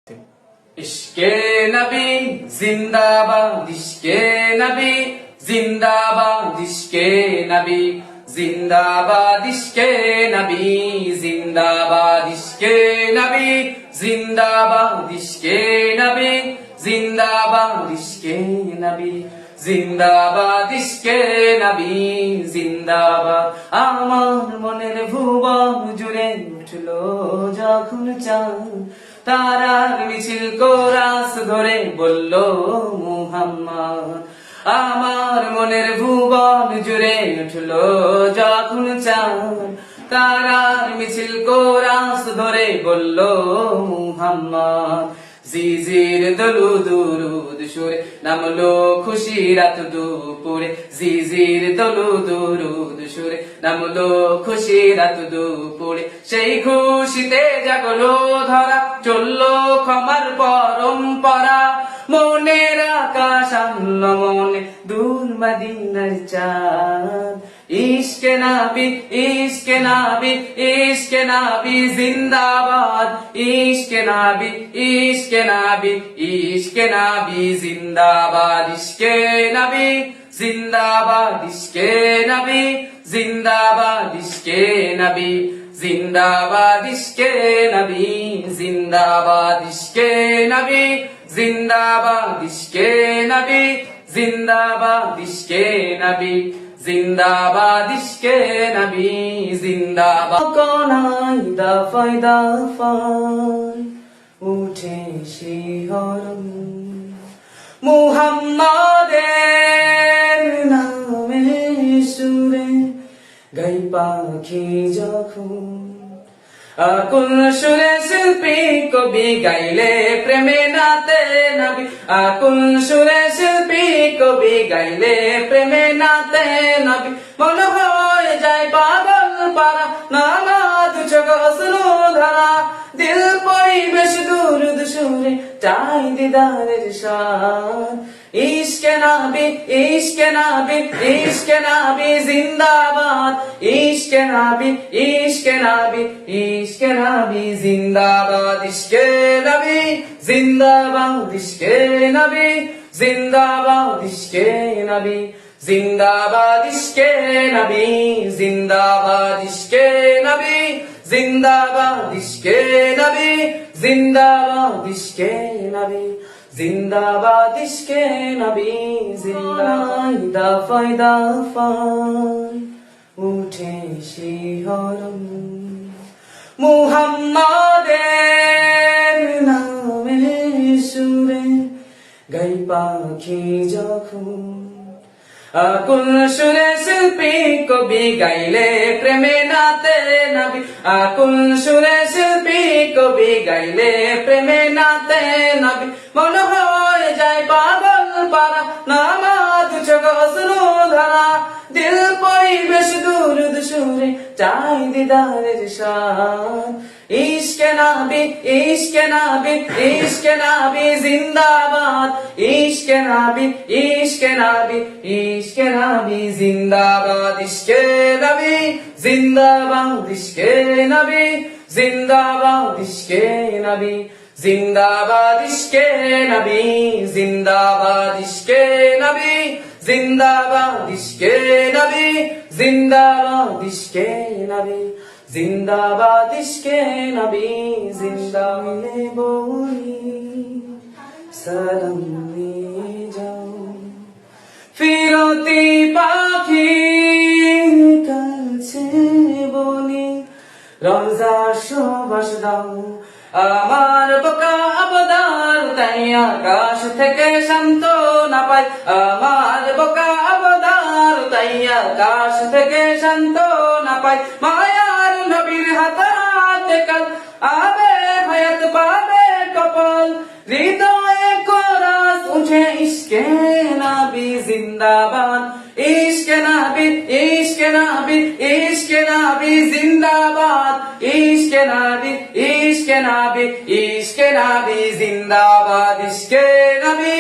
इश्के नबी जिंदाबाद, इश्के नबी जिंदाबाद, इश्के नबी जिंदाबाद, इश्के नबी जिंदाबाद, इश्के नबी जिंदाबाद, इश्के नबी जिंदाबाद, इश्के नबी জিন্দাবাদ, ইশকে নবী জিন্দাবাদ। আমার মনের ভুবন জুড়ে উঠলো যখন চাঁদ, তারার মিছিল কোরাস ধরে বলল মুহাম্মদ। আমার মনের ভুবন জুড়ে উঠলো যখন চাঁদ, তারার মিছিল কোরাস ধরে বলল মুহাম্মদ। জিজির দলু দুরুদ সুরে নামলো খুশি রাত দুপুরে, জিজির দলু দুরুদ সুরে নামলো খুশি রাত দুপুরে। সেই খুশিতে জাগলো ধরা, চললো ক্ষমার পরম্পরা। মনের আকাশ আনলো মনে দূর মদিনার চাঁদ। ইশকে নবী, ইশকে নবী, ইশকে নবী জিন্দাবাদ, ইশকে নবী, ইশকে নবী, ইশকে নবী জিন্দাবাদ, ইশকে নবী জিন্দাবাদ, ইশকে নবী জিন্দাবাদ, ইশকে নবী জিন্দাবাদ, ইশকে নবী জিন্দাবাদ, ইশকে নবী জিন্দাবাদ, ইশকে নবী জিন্দাবাদ, ইশকে নবী জিন্দাবাদ, ইশকে নবী জিন্দাবাদ। কোনাই দফায় দফায় উঠে শিহরণ, মুহাম্মাদের নামে সুরে গাই পাখি যখন। আকুল সুরে শিল্পী কবি গাইলে প্রেমে নাতে নবী, আকুল সুরে শিল্পী কবি গাইলে প্রেমে নাতে নবী। মন হয়ে যায় পাগল পারা, নানাদ চোখ অশ্রু ধারা। দিল পরিবেশ দুরুদ সুরে চাই দিদারের স্বাদ। ইশকে নবী, ইশকে নবী, ইশকে নবী জিন্দাবাদ, ইশকে নবী, ইশকে নবী, ইশকে নবী জিন্দাবাদ, ইশকে নবী জিন্দাবাদ, ইশকে নবী জিন্দাবাদ, ইশকে নবী জিন্দাবাদ, ইশকে নবী জিন্দাবাদ, ইশকে নবী জিন্দাবাদ, ইশকে নবী জিন্দাবাদ, ইশকে নবী জিন্দাবাদ, ইশকে নবী জিন্দাবাদ। দফায় দফায় উঠে শিহরণ, মুহাম্মাদের নামে সুরে গাই পাখি যখন। আকুল সুরে শিল্পী কবি গাইলে প্রেমে নাতে নবী, আকুল সুরে শিল্পী কবি গাইলে প্রেমে নাতে নবী। মন হয়ে যায় পাগল পারা, নামাজ চোখ অশ্রু ধারা। দিল পরিবেশ দুরুদ সুরে চাই দিদারের স্বাদ। ইশকে নবী, ইশকে নবী, ইশকে নবী জিন্দাবাদ, ইশকে নবী, ইশকে নবী, ইশকে নবী জিন্দাবাদ, ইশকে নবী জিন্দাবাদ, ইশকে নবী জিন্দাবাদ, ইশকে নবী জিন্দাবাদ, ইশকে নবী জিন্দাবাদ, ইশকে নবী জিন্দাবাদ, ইশকে নবী জিন্দাবাদ, ইশকে নবী জিন্দাবাদ, ইশকে নবী জিন্দাবাদ। বলি সালাম নিয়ে যাও ফিরতি পাখির কাছে বলি, রওজা সুবাস দাও আমার বোকা আবদার, তাই আকাশ থেকে শান্ত না পাই। আমার বোকা আবদার, তাই আকাশ থেকে শান্ত না পাই। মায়ার নবীর হাতে কাল আবে হায়াত পাবে কপাল। হৃদয়ে কোরাস উঠে ইশকে নবী জিন্দাবাদ, ইশকে নবী, ইশকে নবী, ইশকে নবী জিন্দাবাদ, ইশকে নবী, ইশকে নবী, ইশকে নবী জিন্দাবাদ, ইশকে নবী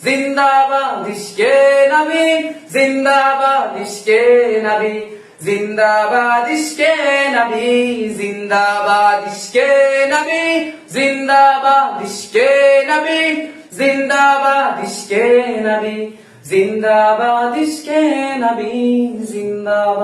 জিন্দাবাদ, ইশকে নবী জিন্দাবাদ, ইশকে নবী জিন্দাবাদ ইশকে নবী, জিন্দাবাদ ইশকে নবী, জিন্দাবাদ ইশকে নবী, জিন্দাবাদ ইশকে নবী, জিন্দাবাদ ইশকে নবী, জিন্দাবাদ।